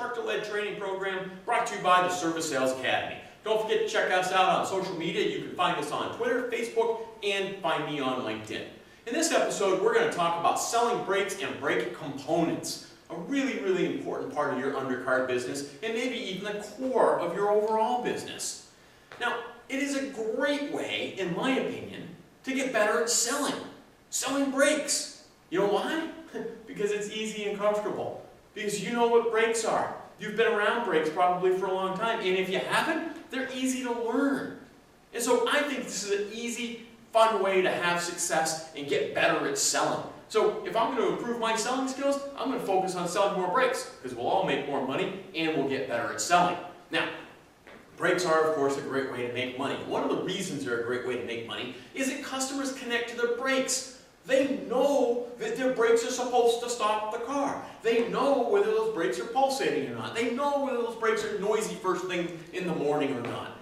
instructor-led training program brought to you by the Service Sales Academy. Don't forget to check us out on social media. You can find us on Twitter, Facebook, and find me on LinkedIn. In this episode, we're going to talk about selling brakes and brake components, a really, really important part of your undercar business, and maybe even the core of your overall business. Now, it is a great way, in my opinion, to get better at selling brakes. You know why? Because it's easy and comfortable. Because you know what brakes are. You've been around brakes probably for a long time, and if you haven't, they're easy to learn. And so I think this is an easy, fun way to have success and get better at selling. So if I'm going to improve my selling skills, I'm going to focus on selling more brakes, because we'll all make more money and we'll get better at selling. Now, brakes are, of course, a great way to make money. One of the reasons they're a great way to make money is that customers connect to their brakes. They know that their brakes are supposed to stop the car. They know whether those brakes are pulsating or not. They know whether those brakes are noisy first thing in the morning or not.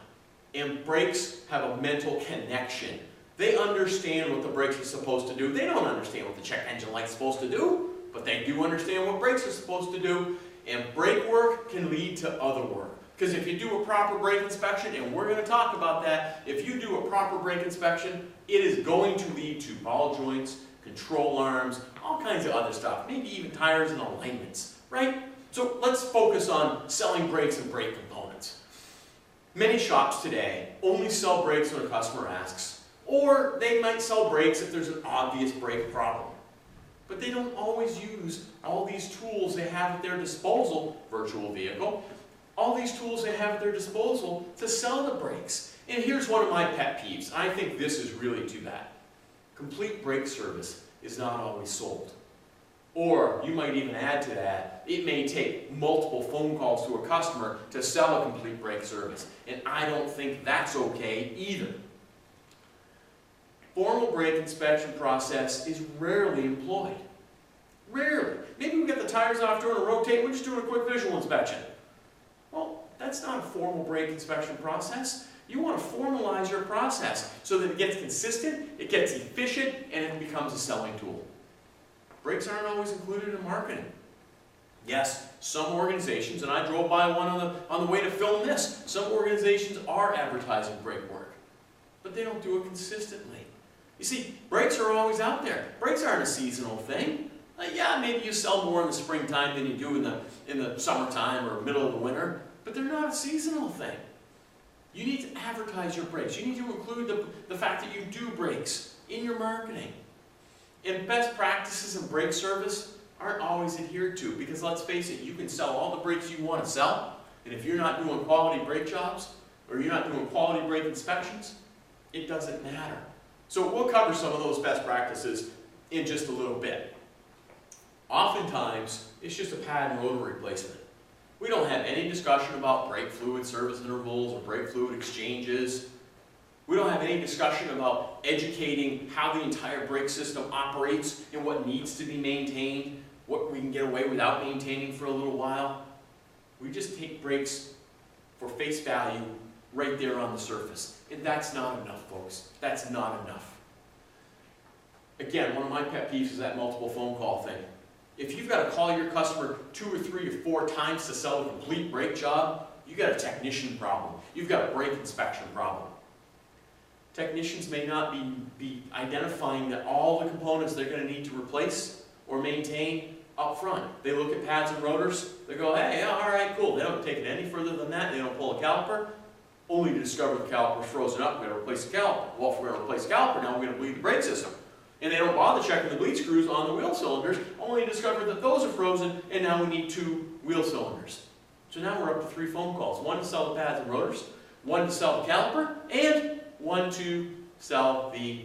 And brakes have a mental connection. They understand what the brakes are supposed to do. They don't understand what the check engine light's supposed to do, but they do understand what brakes are supposed to do. And brake work can lead to other work. Because if you do a proper brake inspection, and we're going to talk about that, if you do a proper brake inspection, it is going to lead to ball joints, control arms, all kinds of other stuff, maybe even tires and alignments, right? So let's focus on selling brakes and brake components. Many shops today only sell brakes when a customer asks, or they might sell brakes if there's an obvious brake problem. But they don't always use all these tools they have at their disposal, virtual vehicle, all these tools they have at their disposal to sell the brakes. And here's one of my pet peeves. I think this is really too bad. Complete brake service is not always sold. Or you might even add to that, it may take multiple phone calls to a customer to sell a complete brake service. And I don't think that's okay either. Formal brake inspection process is rarely employed. Rarely. Maybe we get the tires off doing a rotate, we're just doing a quick visual inspection. Well, that's not a formal brake inspection process. You want to formalize your process so that it gets consistent, it gets efficient, and it becomes a selling tool. Brakes aren't always included in marketing. Yes, some organizations, and I drove by one on the way to film this, some organizations are advertising brake work, but they don't do it consistently. You see, brakes are always out there. Brakes aren't a seasonal thing. Yeah, maybe you sell more in the springtime than you do in the summertime or middle of the winter, but they're not a seasonal thing. You need to advertise your brakes. You need to include the fact that you do brakes in your marketing. And best practices in brake service aren't always adhered to, because let's face it, you can sell all the brakes you want to sell, and if you're not doing quality brake jobs, or you're not doing quality brake inspections, it doesn't matter. So we'll cover some of those best practices in just a little bit. Oftentimes, it's just a pad and rotor replacement. We don't have any discussion about brake fluid service intervals or brake fluid exchanges. We don't have any discussion about educating how the entire brake system operates and what needs to be maintained, what we can get away without maintaining for a little while. We just take brakes for face value right there on the surface. And that's not enough, folks. That's not enough. Again, one of my pet peeves is that multiple phone call thing. If you've got to call your customer 2 or 3 or 4 times to sell a complete brake job, you've got a technician problem. You've got a brake inspection problem. Technicians may not be identifying that all the components they're going to need to replace or maintain up front. They look at pads and rotors, they go, hey, yeah, all right, cool. They don't take it any further than that. They don't pull a caliper, only to discover the caliper's frozen up. We're going to replace the caliper. Well, if we're going to replace the caliper, now we're going to bleed the brake system. And they don't bother checking the bleed screws on the wheel cylinders, only to discover that those are frozen, and now we need 2 wheel cylinders. So now we're up to 3 phone calls. 1 to sell the pads and rotors, 1 to sell the caliper, and 1 to sell the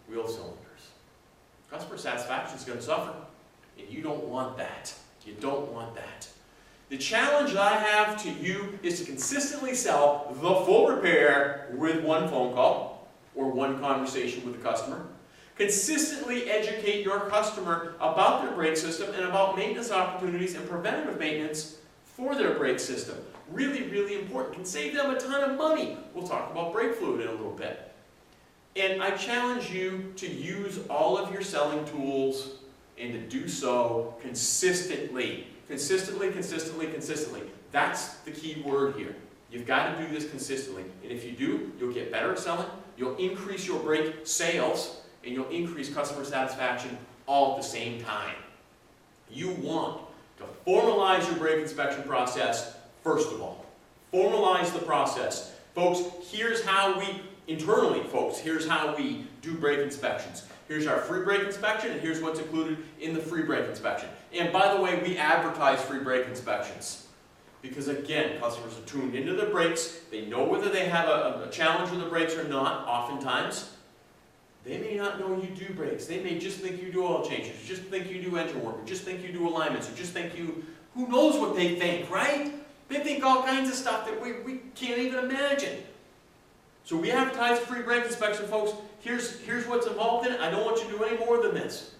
wheel cylinders. Customer satisfaction is going to suffer, and you don't want that. You don't want that. The challenge I have to you is to consistently sell the full repair with 1 phone call or 1 conversation with the customer. Consistently educate your customer about their brake system and about maintenance opportunities and preventative maintenance for their brake system. Really, really important. Can save them a ton of money. We'll talk about brake fluid in a little bit. And I challenge you to use all of your selling tools and to do so consistently. Consistently, consistently, consistently. That's the key word here. You've got to do this consistently. And if you do, you'll get better at selling, you'll increase your brake sales, and you'll increase customer satisfaction all at the same time. You want to formalize your brake inspection process first of all. Formalize the process. Folks, here's how we, internally folks, here's how we do brake inspections. Here's our free brake inspection, and here's what's included in the free brake inspection. And by the way, we advertise free brake inspections. Because again, customers are tuned into their brakes. They know whether they have a challenge with the brakes or not, oftentimes. They may not know you do brakes. They may just think you do oil changes, just think you do engine work, or just think you do alignments, or just think you, who knows what they think, right? They think all kinds of stuff that we can't even imagine. So we advertise a free brake inspection, folks. Here's what's involved in it. I don't want you to do any more than this.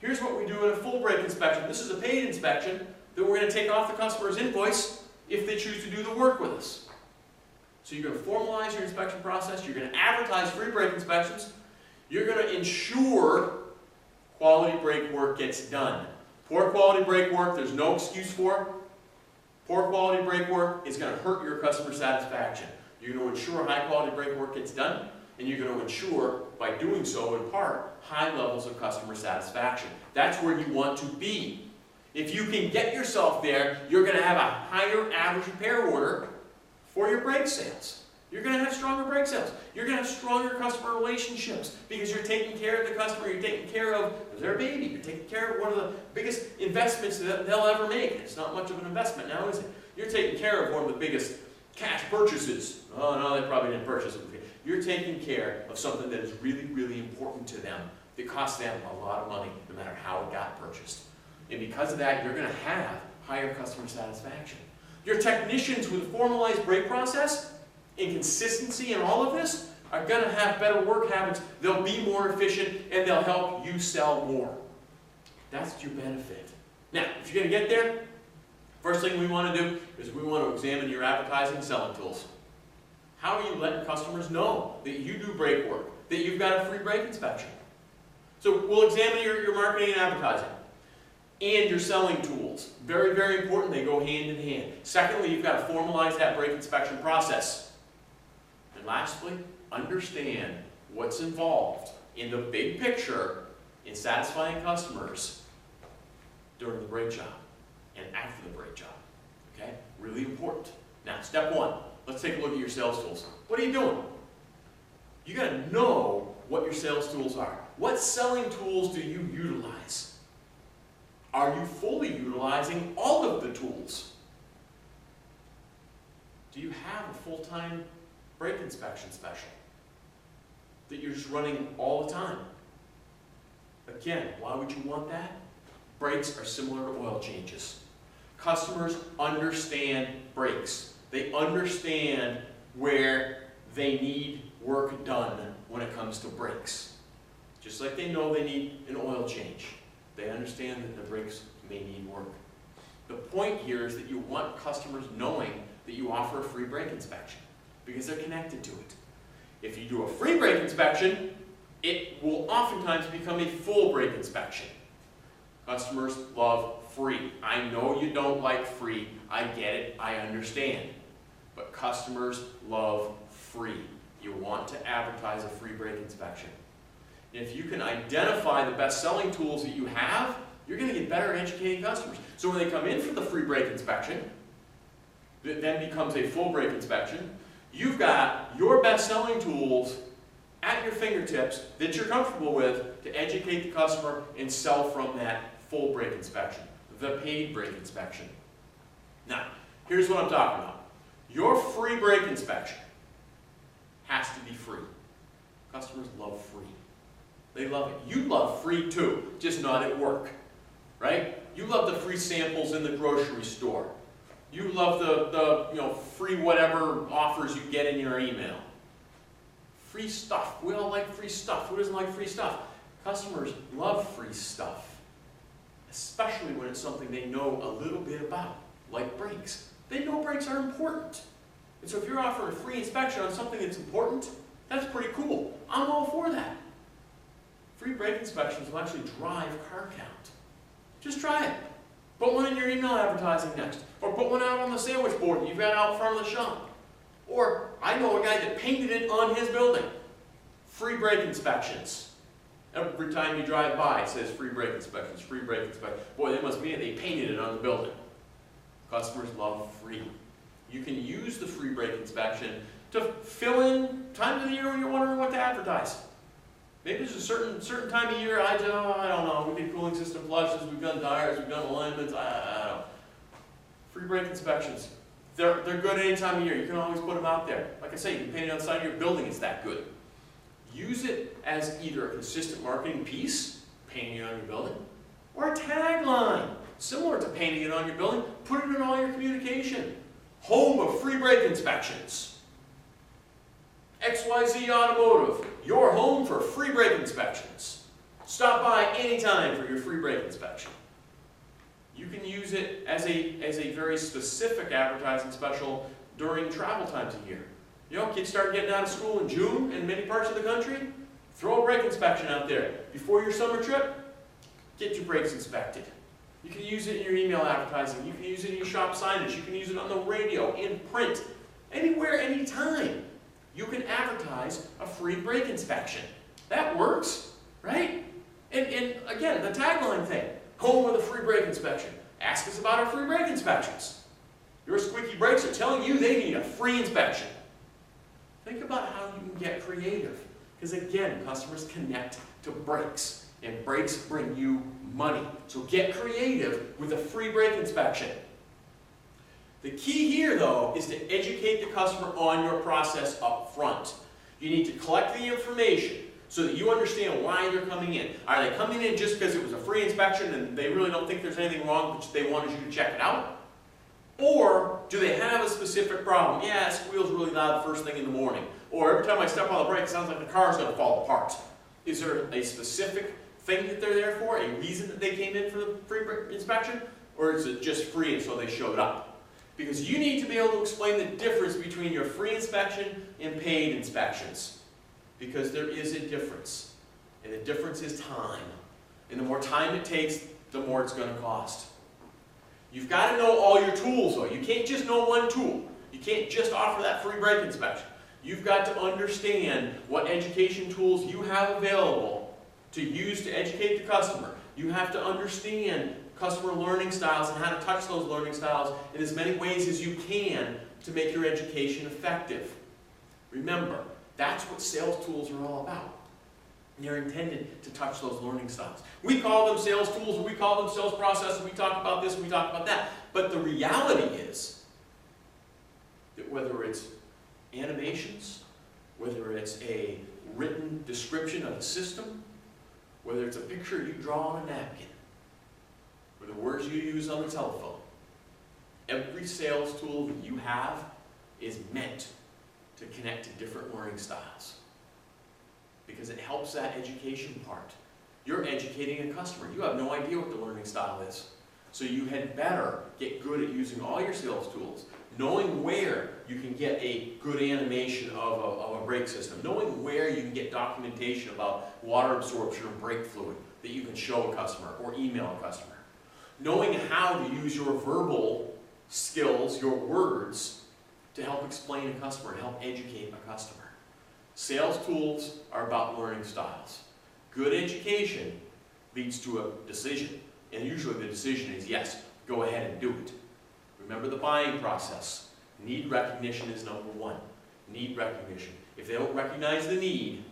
Here's what we do in a full brake inspection. This is a paid inspection that we're going to take off the customer's invoice if they choose to do the work with us. So you're going to formalize your inspection process. You're going to advertise free brake inspections. You're going to ensure quality brake work gets done. Poor quality brake work, there's no excuse for. Poor quality brake work is going to hurt your customer satisfaction. You're going to ensure high quality brake work gets done, and you're going to ensure, by doing so in part, high levels of customer satisfaction. That's where you want to be. If you can get yourself there, you're going to have a higher average repair order for your brake sales. You're going to have stronger brake sales. You're going to have stronger customer relationships because you're taking care of the customer. You're taking care of their baby. You're taking care of one of the biggest investments that they'll ever make. It's not much of an investment now, is it? You're taking care of one of the biggest cash purchases. Oh, no, they probably didn't purchase it. You're taking care of something that is really, really important to them, that costs them a lot of money, no matter how it got purchased. And because of that, you're going to have higher customer satisfaction. Your technicians with a formalized brake process and consistency in all of this are going to have better work habits. They'll be more efficient, and they'll help you sell more. That's your benefit. Now, if you're going to get there, first thing we want to do is we want to examine your advertising and selling tools. How are you letting customers know that you do brake work, that you've got a free brake inspection? So we'll examine your marketing and advertising and your selling tools. Very, very important. They go hand in hand. Secondly, you've got to formalize that brake inspection process. And lastly, understand what's involved in the big picture in satisfying customers during the brake job and after the brake job. Okay? Really important. Now, step one. Let's take a look at your sales tools. What are you doing? You got to know what your sales tools are. What selling tools do you utilize? Are you fully utilizing all of the tools? Do you have a full-time brake inspection special that you're just running all the time? Again, why would you want that? Brakes are similar to oil changes. Customers understand brakes. They understand where they need work done when it comes to brakes. Just like they know they need an oil change. They understand that the brakes may need work. The point here is that you want customers knowing that you offer a free brake inspection because they're connected to it. If you do a free brake inspection, it will oftentimes become a full brake inspection. Customers love free. I know you don't like free. I get it. I understand. But customers love free. You want to advertise a free brake inspection. And if you can identify the best selling tools that you have, you're going to get better at educating customers. So when they come in for the free brake inspection, that then becomes a full brake inspection, you've got your best selling tools at your fingertips that you're comfortable with to educate the customer and sell from that full brake inspection, the paid brake inspection. Now, here's what I'm talking about. Your free brake inspection has to be free. Customers love free. They love it. You love free too, just not at work, right? You love the free samples in the grocery store. You love the free whatever offers you get in your email. Free stuff. We all like free stuff. Who doesn't like free stuff? Customers love free stuff, especially when it's something they know a little bit about, like brakes. They know brakes are important. And so if you're offering a free inspection on something that's important, that's pretty cool. I'm all for that. Free brake inspections will actually drive car count. Just try it. Put one in your email advertising next. Or put one out on the sandwich board that you've got out front of the shop. Or I know a guy that painted it on his building. Free brake inspections. Every time you drive by, it says free brake inspections, free brake inspections. Boy, they must mean they painted it on the building. Customers love free. You can use the free brake inspection to fill in times of the year when you're wondering what to advertise. Maybe there's a certain time of year, I don't know, we did cooling system flushes, we've done tires, we've done alignments, I don't know. Free brake inspections. They're good any time of year. You can always put them out there. Like I say, you can paint it on the side of your building, it's that good. Use it as either a consistent marketing piece, painting it on your building, or a tagline, similar to painting it on your building. Put it in all your communication. Home of free brake inspections. XYZ Automotive, your home for free brake inspections. Stop by anytime for your free brake inspection. You can use it as a very specific advertising special during travel times of year. You know, kids start getting out of school in June in many parts of the country. Throw a brake inspection out there. Before your summer trip, get your brakes inspected. You can use it in your email advertising. You can use it in your shop signage. You can use it on the radio, in print, anywhere, anytime. You can advertise a free brake inspection. That works, right? And again, the tagline thing, home with a free brake inspection. Ask us about our free brake inspections. Your squeaky brakes are telling you they need a free inspection. Think about how you can get creative. Because again, customers connect to brakes, and brakes bring you money. So get creative with a free brake inspection. The key here, though, is to educate the customer on your process up front. You need to collect the information so that you understand why they're coming in. Are they coming in just because it was a free inspection and they really don't think there's anything wrong, but they wanted you to check it out? Or do they have a specific problem? Yeah, it squeals really loud the first thing in the morning. Or every time I step on the brake, it sounds like the car's going to fall apart. Is there a specific thing that they're there for? A reason that they came in for the free inspection? Or is it just free and so they showed up? Because you need to be able to explain the difference between your free inspection and paid inspections. Because there is a difference. And the difference is time. And the more time it takes, the more it's going to cost. You've got to know all your tools, though. You can't just know one tool. You can't just offer that free brake inspection. You've got to understand what education tools you have available to use to educate the customer. You have to understand customer learning styles and how to touch those learning styles in as many ways as you can to make your education effective. Remember, that's what sales tools are all about. They're intended to touch those learning styles. We call them sales tools, we call them sales processes, we talk about this, we talk about that. But the reality is that whether it's animations, whether it's a written description of the system, whether it's a picture you draw on a napkin, or the words you use on the telephone, every sales tool that you have is meant to connect to different learning styles. Because it helps that education part. You're educating a customer. You have no idea what the learning style is. So you had better get good at using all your sales tools, knowing where you can get a good animation of a brake system, knowing where you can get documentation about water absorption or brake fluid that you can show a customer or email a customer, knowing how to use your verbal skills, your words, to help explain a customer, to help educate a customer. Sales tools are about learning styles. Good education leads to a decision. And usually the decision is, yes, go ahead and do it. Remember the buying process. Need recognition is number one. Need recognition. If they don't recognize the need,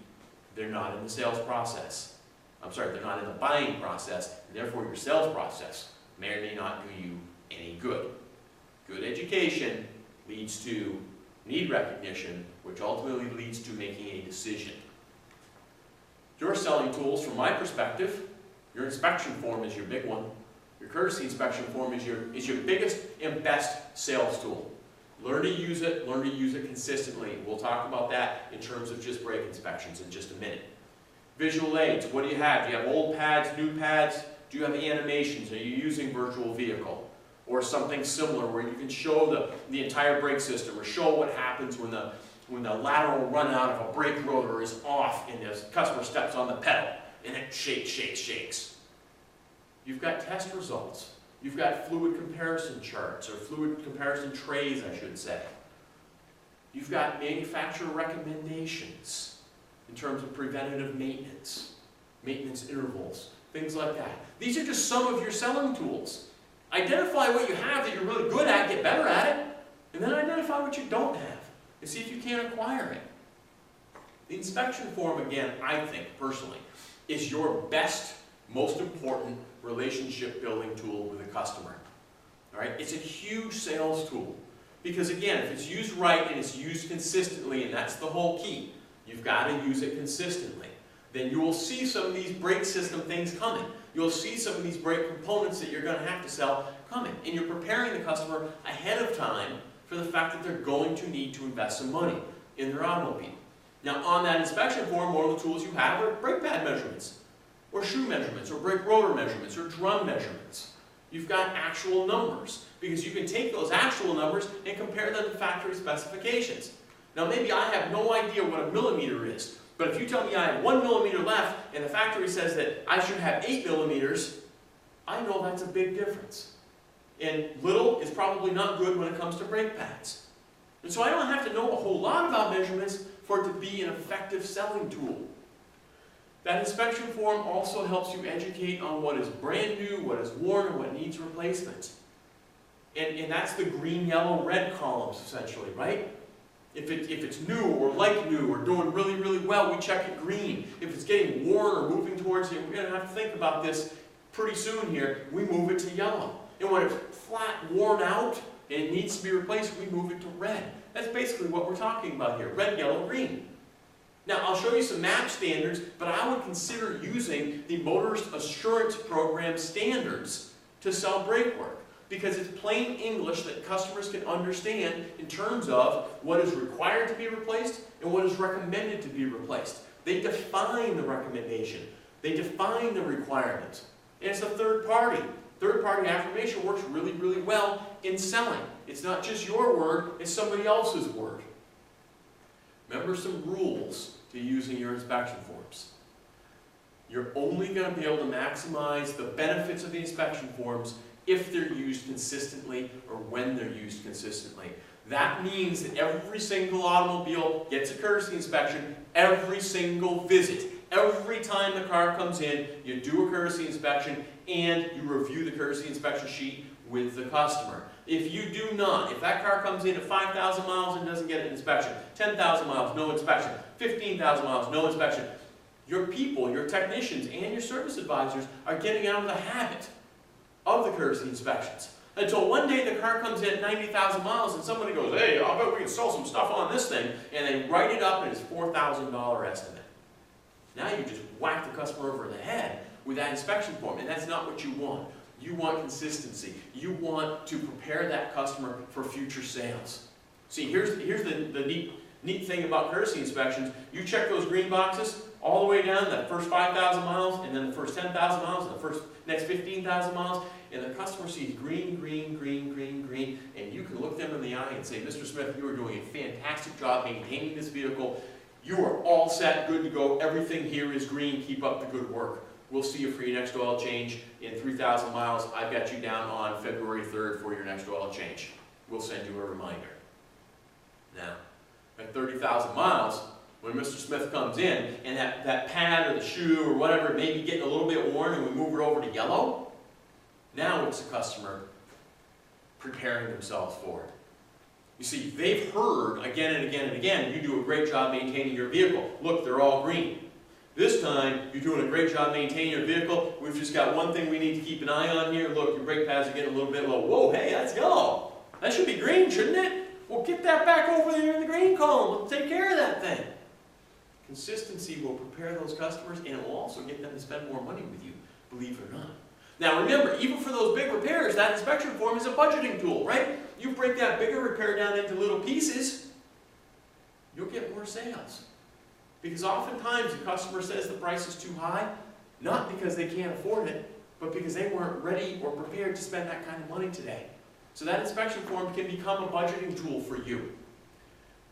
they're not in the sales process. I'm sorry, they're not in the buying process, and therefore your sales process may or may not do you any good. Good education leads to need recognition, which ultimately leads to making a decision. Your selling tools, from my perspective, your inspection form is your big one. Your courtesy inspection form is your biggest and best sales tool. Learn to use it consistently. We'll talk about that in terms of just brake inspections in just a minute. Visual aids, what do you have? Do you have old pads, new pads? Do you have animations? Are you using virtual vehicle? Or something similar where you can show the entire brake system, or show what happens when the lateral run out of a brake rotor is off and the customer steps on the pedal and it shakes. You've got test results. You've got fluid comparison charts, or fluid comparison trays, I should say. You've got manufacturer recommendations in terms of preventative maintenance, maintenance intervals, things like that. These are just some of your selling tools. Identify what you have that you're really good at, get better at it, and then identify what you don't have, and see if you can acquire it. The inspection form, again, I think, personally, is your best, most important relationship building tool with a customer. All right? It's a huge sales tool. Because again, if it's used right and it's used consistently, and that's the whole key, you've got to use it consistently, then you will see some of these brake system things coming. You'll see some of these brake components that you're going to have to sell coming. And you're preparing the customer ahead of time for the fact that they're going to need to invest some money in their automobile. Now on that inspection form, one of the tools you have are brake pad measurements, or shoe measurements, or brake rotor measurements, or drum measurements. You've got actual numbers, because you can take those actual numbers and compare them to factory specifications. Now maybe I have no idea what a millimeter is, but if you tell me I have 1 millimeter left and the factory says that I should have 8 millimeters, I know that's a big difference. And little is probably not good when it comes to brake pads. And so I don't have to know a whole lot about measurements for it to be an effective selling tool. That inspection form also helps you educate on what is brand new, what is worn, and what needs replacement. And that's the green, yellow, red columns, essentially, right? If it's new or like new or doing really, really well, we check it green. If it's getting worn or moving towards it, we're going to have to think about this pretty soon here, we move it to yellow. And when it's flat, worn out, and it needs to be replaced, we move it to red. That's basically what we're talking about here, red, yellow, green. Now, I'll show you some match standards, but I would consider using the Motorist Assurance Program standards to sell brake work, because it's plain English that customers can understand in terms of what is required to be replaced and what is recommended to be replaced. They define the recommendation. They define the requirement. And it's a third party. Third-party affirmation works really, really well in selling. It's not just your word, it's somebody else's word. Remember some rules to using your inspection forms. You're only going to be able to maximize the benefits of the inspection forms if they're used consistently or when they're used consistently. That means that every single automobile gets a courtesy inspection every single visit. Every time the car comes in, you do a courtesy inspection and you review the courtesy inspection sheet with the customer. If you do not, if that car comes in at 5,000 miles and doesn't get an inspection, 10,000 miles, no inspection, 15,000 miles, no inspection, your people, your technicians, and your service advisors are getting out of the habit of the courtesy inspections. Until one day the car comes in at 90,000 miles and somebody goes, hey, I bet we can sell some stuff on this thing, and they write it up and it's $4,000 estimate. Now you just whack the customer over the head with that inspection form, and that's not what you want. You want consistency. You want to prepare that customer for future sales. See, here's the neat thing about courtesy inspections. You check those green boxes all the way down, that first 5,000 miles, and then the first 10,000 miles, and the next 15,000 miles, and the customer sees green, green, green, green, green, and you can look them in the eye and say, Mr. Smith, you are doing a fantastic job maintaining this vehicle. You are all set, good to go. Everything here is green. Keep up the good work. We'll see you for your next oil change in 3,000 miles. I've got you down on February 3rd for your next oil change. We'll send you a reminder. Now, at 30,000 miles, when Mr. Smith comes in and that pad or the shoe or whatever may be getting a little bit worn and we move it over to yellow, now it's the customer preparing themselves for it. You see, they've heard again and again and again, you do a great job maintaining your vehicle. Look, they're all green. This time, you're doing a great job maintaining your vehicle. We've just got one thing we need to keep an eye on here. Look, your brake pads are getting a little bit low. Whoa, hey, that's yellow. That should be green, shouldn't it? Well, get that back over there in the green column. We'll take care of that thing. Consistency will prepare those customers, and it will also get them to spend more money with you, believe it or not. Now remember, even for those big repairs, that inspection form is a budgeting tool, right? You break that bigger repair down into little pieces, you'll get more sales. Because oftentimes the customer says the price is too high, not because they can't afford it, but because they weren't ready or prepared to spend that kind of money today. So that inspection form can become a budgeting tool for you.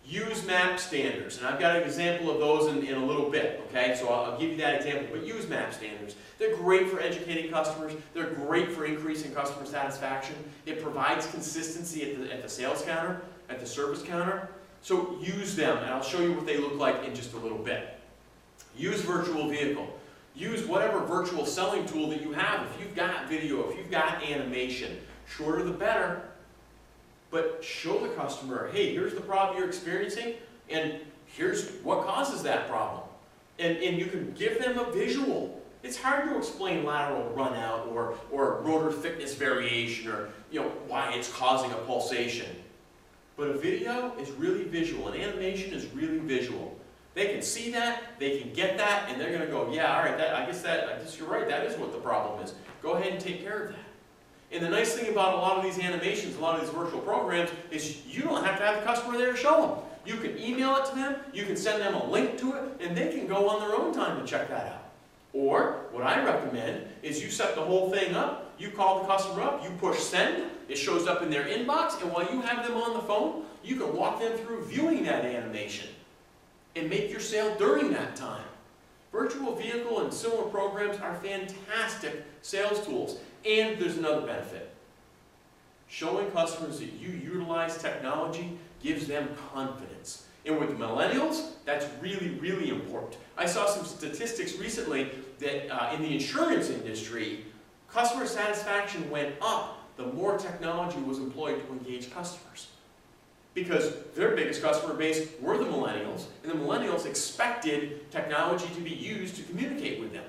Use map standards, and I've got an example of those in a little bit, okay? So I'll give you that example, but use map standards. They're great for educating customers. They're great for increasing customer satisfaction. It provides consistency at the sales counter, at the service counter. So use them, and I'll show you what they look like in just a little bit. Use virtual vehicle. Use whatever virtual selling tool that you have. If you've got video, if you've got animation, shorter the better. But show the customer, hey, here's the problem you're experiencing, and here's what causes that problem. And you can give them a visual. It's hard to explain lateral runout or rotor thickness variation or why it's causing a pulsation. But a video is really visual. An animation is really visual. They can see that, they can get that, and they're going to go, yeah, all right, I guess you're right, that is what the problem is. Go ahead and take care of that. And the nice thing about a lot of these animations, a lot of these virtual programs, is you don't have to have the customer there to show them. You can email it to them, you can send them a link to it, and they can go on their own time to check that out. Or, what I recommend is you set the whole thing up, you call the customer up, you push send, it shows up in their inbox, and while you have them on the phone, you can walk them through viewing that animation and make your sale during that time. Virtual vehicle and similar programs are fantastic sales tools. And there's another benefit. Showing customers that you utilize technology gives them confidence. And with millennials, that's really, really important. I saw some statistics recently that in the insurance industry, customer satisfaction went up the more technology was employed to engage customers. Because their biggest customer base were the millennials, and the millennials expected technology to be used to communicate with them.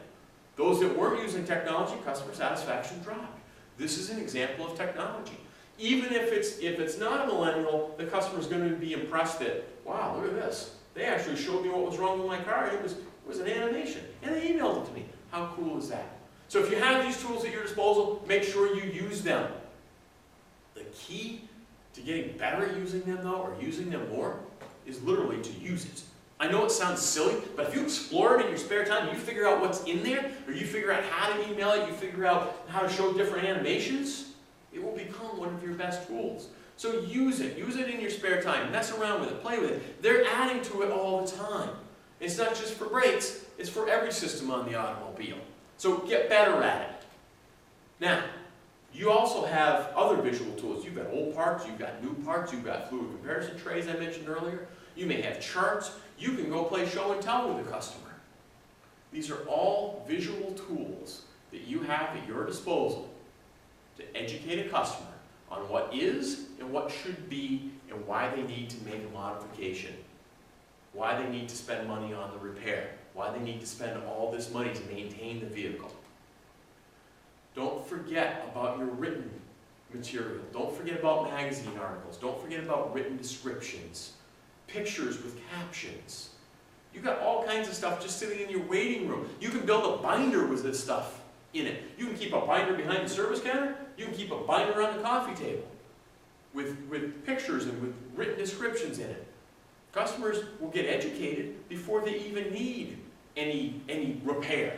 Those that weren't using technology, customer satisfaction dropped. This is an example of technology. Even if it's not a millennial, the customer's going to be impressed that, wow, look at this. They actually showed me what was wrong with my car, and it was an animation. And they emailed it to me. How cool is that? So if you have these tools at your disposal, make sure you use them. The key to getting better at using them, though, or using them more, is literally to use it. I know it sounds silly, but if you explore it in your spare time, you figure out what's in there, or you figure out how to email it, you figure out how to show different animations, it will become one of your best tools. So use it. Use it in your spare time. Mess around with it. Play with it. They're adding to it all the time. It's not just for brakes. It's for every system on the automobile. So get better at it. Now, you also have other visual tools. You've got old parts. You've got new parts. You've got fluid comparison trays I mentioned earlier. You may have charts. You can go play show and tell with a customer. These are all visual tools that you have at your disposal to educate a customer on what is and what should be and why they need to make a modification, why they need to spend money on the repair, why they need to spend all this money to maintain the vehicle. Don't forget about your written material. Don't forget about magazine articles. Don't forget about written descriptions. Pictures with captions. You've got all kinds of stuff just sitting in your waiting room. You can build a binder with this stuff in it. You can keep a binder behind the service counter. You can keep a binder on the coffee table with pictures and with written descriptions in it. Customers will get educated before they even need any repair.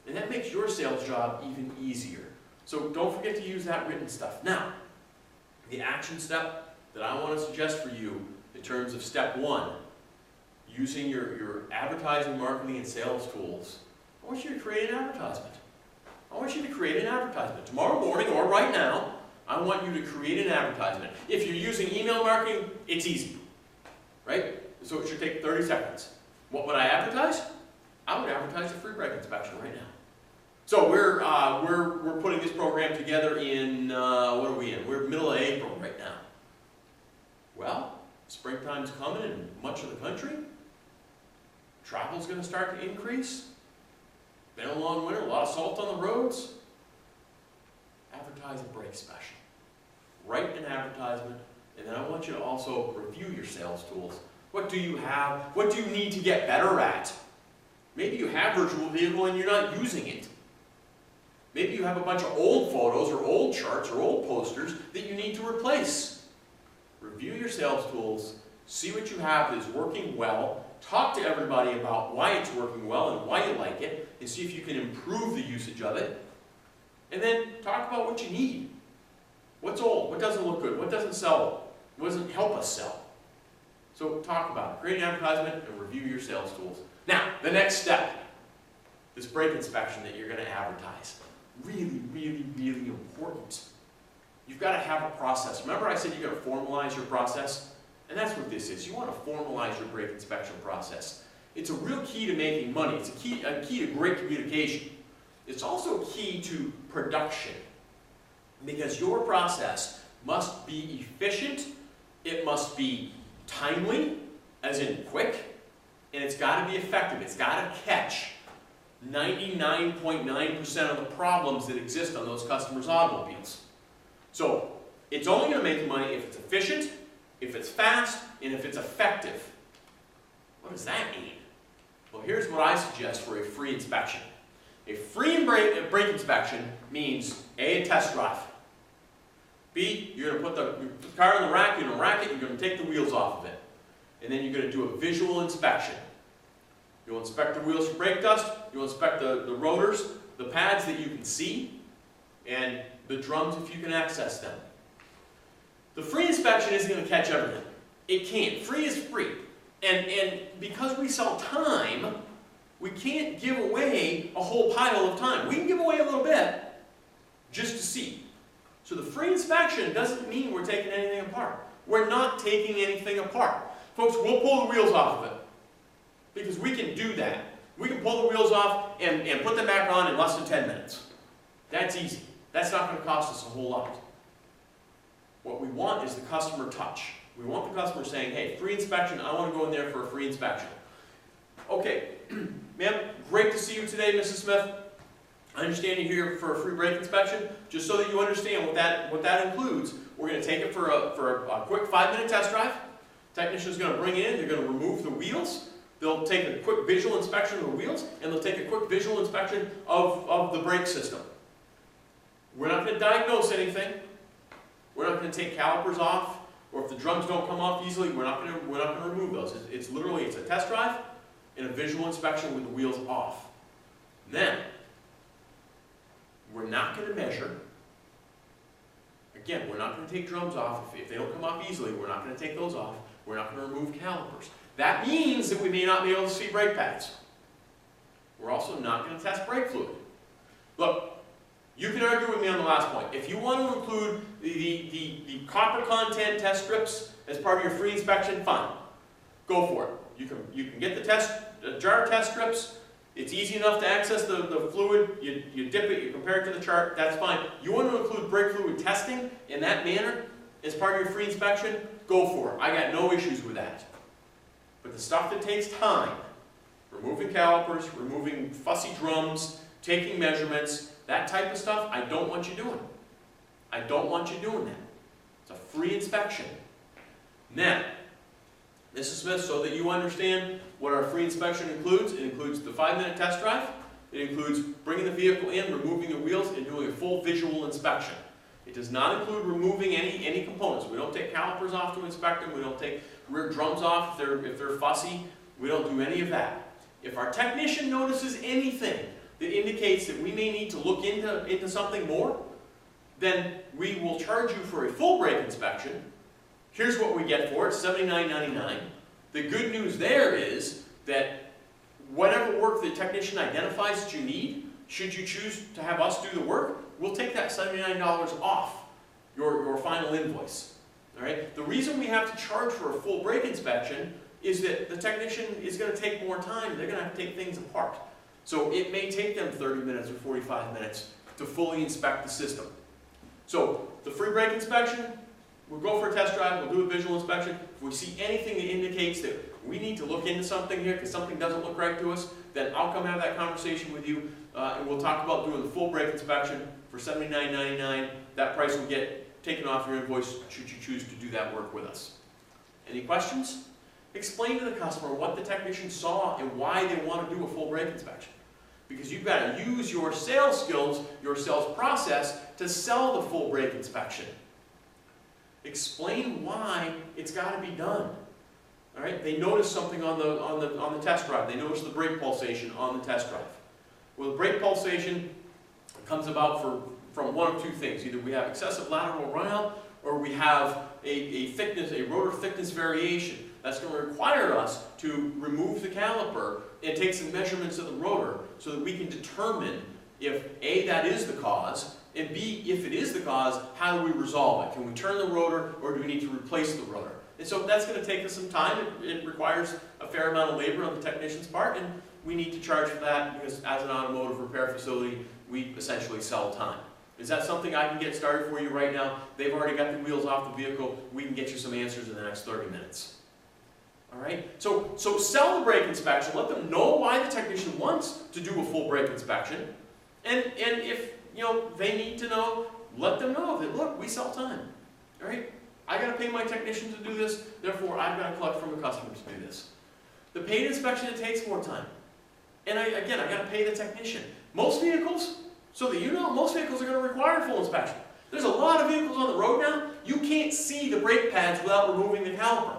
And that makes your sales job even easier. So don't forget to use that written stuff. Now, the action step that I want to suggest for you in terms of step one, using your advertising, marketing, and sales tools, I want you to create an advertisement. I want you to create an advertisement. Tomorrow morning or right now, I want you to create an advertisement. If you're using email marketing, it's easy, right? So it should take 30 seconds. What would I advertise? I would advertise a free brake inspection right now. So we're putting this program together in, what are we in? We're middle of April right now. Well, springtime's coming in much of the country. Travel's going to start to increase. Been a long winter, a lot of salt on the roads. Advertise a brake special. Write an advertisement, and then I want you to also review your sales tools. What do you have? What do you need to get better at? Maybe you have virtual vehicle and you're not using it. Maybe you have a bunch of old photos or old charts or old posters that you need to replace. Review your sales tools, see what you have that is working well, talk to everybody about why it's working well and why you like it, and see if you can improve the usage of it. And then talk about what you need. What's old? What doesn't look good? What doesn't sell? What doesn't help us sell? So talk about it. Create an advertisement and review your sales tools. Now, the next step, this brake inspection that you're going to advertise. Really, really, really important. You've got to have a process. Remember I said you've got to formalize your process? And that's what this is. You want to formalize your brake inspection process. It's a real key to making money. It's a key to great communication. It's also key to production, because your process must be efficient, it must be timely, as in quick, and it's got to be effective. It's got to catch 99.9% of the problems that exist on those customers' automobiles. So it's only going to make you money if it's efficient, if it's fast, and if it's effective. What does that mean? Well, here's what I suggest for a free inspection. A free brake inspection means A, a test drive. B, you're going to put the car in the rack, you're going to rack it, you're going to take the wheels off of it. And then you're going to do a visual inspection. You'll inspect the wheels for brake dust, you'll inspect the rotors, the pads that you can see, and the drums if you can access them. The free inspection isn't going to catch everything. It can't. Free is free. And because we sell time, we can't give away a whole pile of time. We can give away a little bit just to see. So the free inspection doesn't mean we're taking anything apart. We're not taking anything apart. Folks, we'll pull the wheels off of it, because we can do that. We can pull the wheels off and put them back on in less than 10 minutes. That's easy. That's not going to cost us a whole lot. What we want is the customer touch. We want the customer saying, hey, free inspection, I want to go in there for a free inspection. Okay, ma'am, great to see you today, Mrs. Smith. I understand you're here for a free brake inspection. Just so that you understand what that includes, we're going to take it for a quick 5-minute test drive. Technician's going to bring it in, they're going to remove the wheels. They'll take a quick visual inspection of the wheels, and they'll take a quick visual inspection of the brake system. We're not going to diagnose anything. We're not going to take calipers off, or if the drums don't come off easily, we're not going to remove those. It's literally a test drive and a visual inspection with the wheels off. Then, we're not going to measure. Again, we're not going to take drums off. If they don't come off easily, we're not going to take those off. We're not going to remove calipers. That means that we may not be able to see brake pads. We're also not going to test brake fluid. Look, you can argue with me on the last point. If you want to include the copper content test strips as part of your free inspection, fine. Go for it. You can get the jar test strips. It's easy enough to access the fluid. You dip it, you compare it to the chart, that's fine. You want to include brake fluid testing in that manner as part of your free inspection, go for it. I got no issues with that. But the stuff that takes time, removing calipers, removing fussy drums, taking measurements, that type of stuff, I don't want you doing. I don't want you doing that. It's a free inspection. Now, Mrs. Smith, so that you understand what our free inspection includes, it includes the 5-minute test drive, it includes bringing the vehicle in, removing the wheels, and doing a full visual inspection. It does not include removing any components. We don't take calipers off to inspect them, we don't take rear drums off if they're fussy, we don't do any of that. If our technician notices anything that indicates that we may need to look into something more, then we will charge you for a full brake inspection. Here's what we get for it, $79.99. The good news there is that whatever work the technician identifies that you need, should you choose to have us do the work, we'll take that $79 off your final invoice. All right? The reason we have to charge for a full brake inspection is that the technician is going to take more time. They're going to have to take things apart. So it may take them 30 minutes or 45 minutes to fully inspect the system. So the free brake inspection, we'll go for a test drive, we'll do a visual inspection. If we see anything that indicates that we need to look into something here because something doesn't look right to us, then I'll come have that conversation with you and we'll talk about doing the full brake inspection for $79.99. That price will get taken off your invoice should you choose to do that work with us. Any questions? Explain to the customer what the technician saw and why they want to do a full brake inspection. Because you've got to use your sales skills, your sales process to sell the full brake inspection. Explain why it's got to be done. All right? They notice something on the test drive. They notice the brake pulsation on the test drive. Well, the brake pulsation comes about from one of two things. Either we have excessive lateral runout, or we have a rotor thickness variation. That's going to require us to remove the caliper and take some measurements of the rotor so that we can determine if A, that is the cause, and B, if it is the cause, how do we resolve it? Can we turn the rotor, or do we need to replace the rotor? And so that's going to take us some time. It requires a fair amount of labor on the technician's part, and we need to charge for that because as an automotive repair facility, we essentially sell time. Is that something I can get started for you right now? They've already got the wheels off the vehicle. We can get you some answers in the next 30 minutes. All right? So sell the brake inspection. Let them know why the technician wants to do a full brake inspection. And if they need to know, let them know that, look, we sell time. All right? I got to pay my technician to do this, therefore I've got to collect from the customer to do this. The paid inspection, it takes more time. And again, I got to pay the technician. Most vehicles, so that you know, most vehicles are going to require full inspection. There's a lot of vehicles on the road now, you can't see the brake pads without removing the caliper.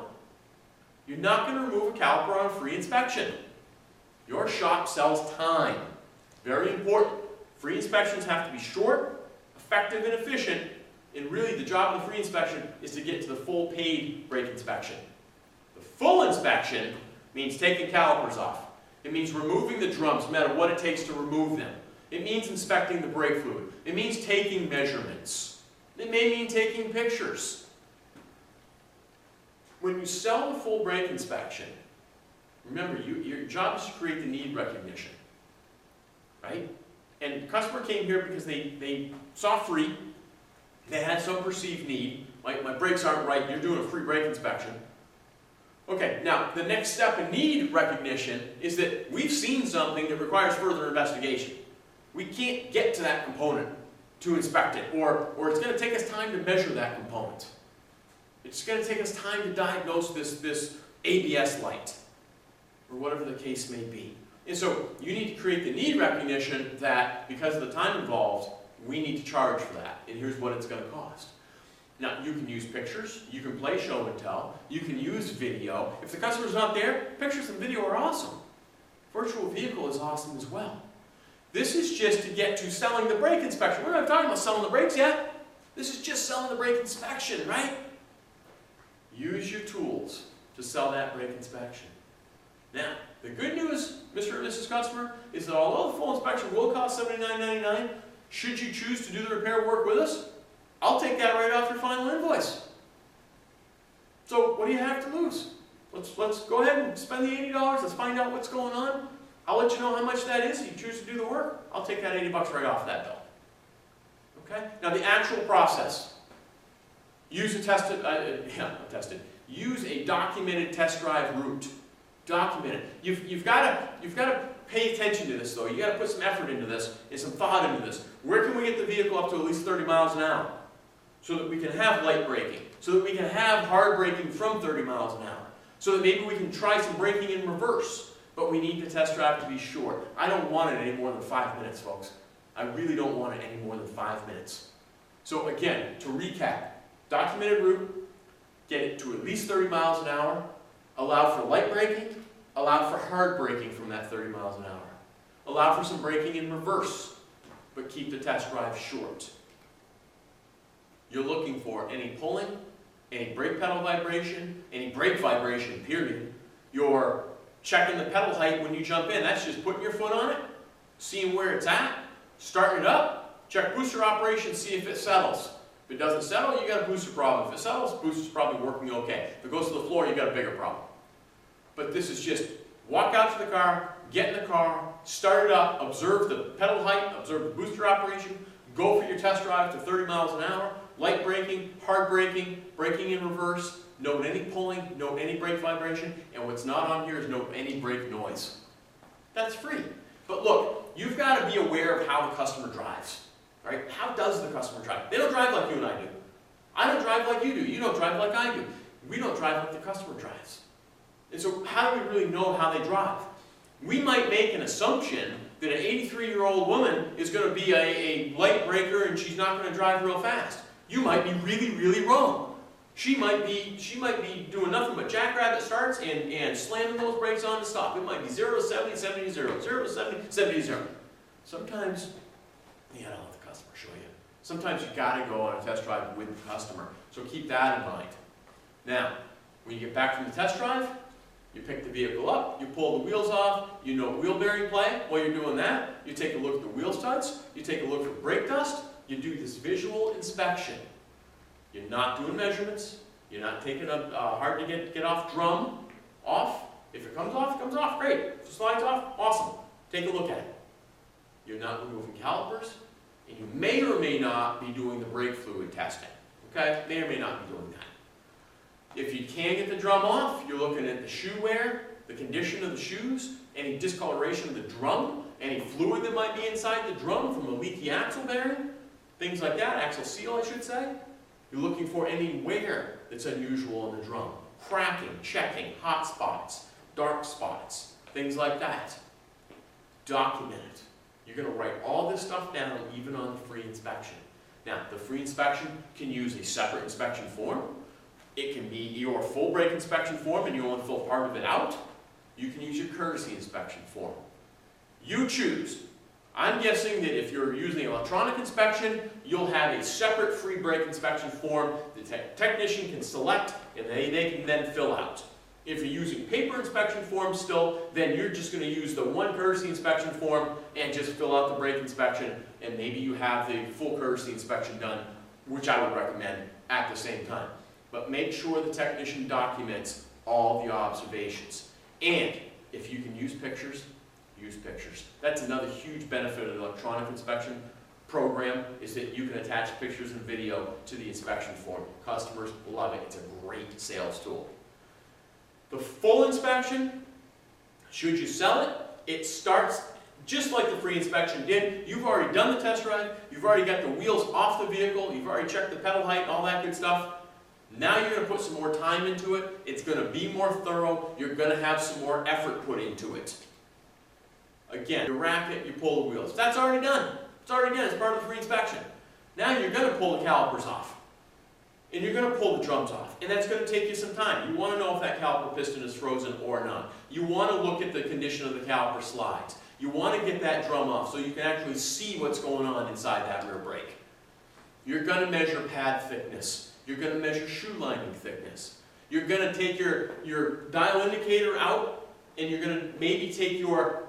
You're not going to remove a caliper on a free inspection. Your shop sells time. Very important. Free inspections have to be short, effective, and efficient. And really, the job of the free inspection is to get to the full paid brake inspection. The full inspection means taking calipers off. It means removing the drums, no matter what it takes to remove them. It means inspecting the brake fluid. It means taking measurements. It may mean taking pictures. When you sell the full brake inspection, remember, your job is to create the need recognition. Right? And the customer came here because they saw free. They had some perceived need, like my brakes aren't right, you're doing a free brake inspection. Okay, now the next step in need recognition is that we've seen something that requires further investigation. We can't get to that component to inspect it, or it's going to take us time to measure that component. It's going to take us time to diagnose this ABS light, or whatever the case may be. And so you need to create the need recognition that, because of the time involved, we need to charge for that, and here's what it's going to cost. Now, you can use pictures, you can play show and tell, you can use video. If the customer's not there, pictures and video are awesome. Virtual vehicle is awesome as well. This is just to get to selling the brake inspection. We're not talking about selling the brakes yet. This is just selling the brake inspection, right? Use your tools to sell that brake inspection. Now, the good news, Mr. and Mrs. Customer, is that although the full inspection will cost $79.99, should you choose to do the repair work with us, I'll take that right off your final invoice. So what do you have to lose? Let's go ahead and spend the $80. Let's find out what's going on. I'll let you know how much that is. If you choose to do the work, I'll take that $80 right off that bill. Okay? Now the actual process. Use Use a documented test drive route. Document it. You've got to pay attention to this though. You've got to put some effort into this and some thought into this. Where can we get the vehicle up to at least 30 miles an hour? So that we can have light braking. So that we can have hard braking from 30 miles an hour. So that maybe we can try some braking in reverse. But we need the test drive to be short. I don't want it any more than 5 minutes, folks. I really don't want it any more than 5 minutes. So again, to recap, documented route, get it to at least 30 miles an hour, allow for light braking, allow for hard braking from that 30 miles an hour. Allow for some braking in reverse, but keep the test drive short. You're looking for any pulling, any brake pedal vibration, any brake vibration, period. You're checking the pedal height when you jump in. That's just putting your foot on it, seeing where it's at, starting it up, check booster operation, see if it settles. If it doesn't settle, you got a booster problem. If it settles, booster's probably working okay. If it goes to the floor, you got a bigger problem. But this is just walk out to the car, get in the car, start it up, observe the pedal height, observe the booster operation, go for your test drive to 30 miles an hour, light braking, hard braking, braking in reverse, note any pulling, note any brake vibration, and what's not on here is note any brake noise. That's free. But look, you've got to be aware of how the customer drives. Right? How does the customer drive? They don't drive like you and I do. I don't drive like you do. You don't drive like I do. We don't drive like the customer drives. And so how do we really know how they drive? We might make an assumption that an 83-year-old woman is going to be a light braker and she's not going to drive real fast. You might be really, really wrong. She might be doing nothing but jackrabbit starts and slamming those brakes on to stop. It might be 0 to 70, 70 to 0, 0 to 70, 70 to 0. Sometimes, you gotta let the customer show you. Sometimes you got to go on a test drive with the customer, so keep that in mind. Now, when you get back from the test drive, you pick the vehicle up, you pull the wheels off, you know wheel bearing play. While you're doing that, you take a look at the wheel studs, you take a look for brake dust, you do this visual inspection. You're not doing measurements, you're not taking a hard to get off drum off. If it comes off, great. If it slides off, awesome. Take a look at it. You're not removing calipers, and you may or may not be doing the brake fluid testing. Okay? May or may not be doing that. If you can get the drum off, you're looking at the shoe wear, the condition of the shoes, any discoloration of the drum, any fluid that might be inside the drum from a leaky axle bearing, things like that, axle seal I should say. You're looking for any wear that's unusual in the drum. Cracking, checking, hot spots, dark spots, things like that. Document it. You're going to write all this stuff down even on the free inspection. Now, the free inspection can use a separate inspection form. It can be your full brake inspection form and you only fill part of it out. You can use your courtesy inspection form. You choose. I'm guessing that if you're using electronic inspection, you'll have a separate free brake inspection form the technician can select and they can then fill out. If you're using paper inspection forms still, then you're just going to use the one courtesy inspection form and just fill out the brake inspection, and maybe you have the full courtesy inspection done, which I would recommend at the same time. But make sure the technician documents all the observations. And if you can use pictures, use pictures. That's another huge benefit of the electronic inspection program, is that you can attach pictures and video to the inspection form. Customers love it. It's a great sales tool. The full inspection, should you sell it, it starts just like the free inspection did. You've already done the test drive, you've already got the wheels off the vehicle, you've already checked the pedal height and all that good stuff. Now you're going to put some more time into it, it's going to be more thorough, you're going to have some more effort put into it. Again, you rack it, you pull the wheels. That's already done. It's already done, it's part of the free inspection. Now you're going to pull the calipers off. And you're going to pull the drums off, and that's going to take you some time. You want to know if that caliper piston is frozen or not. You want to look at the condition of the caliper slides. You want to get that drum off so you can actually see what's going on inside that rear brake. You're going to measure pad thickness. You're going to measure shoe lining thickness. You're going to take your dial indicator out, and you're going to maybe take your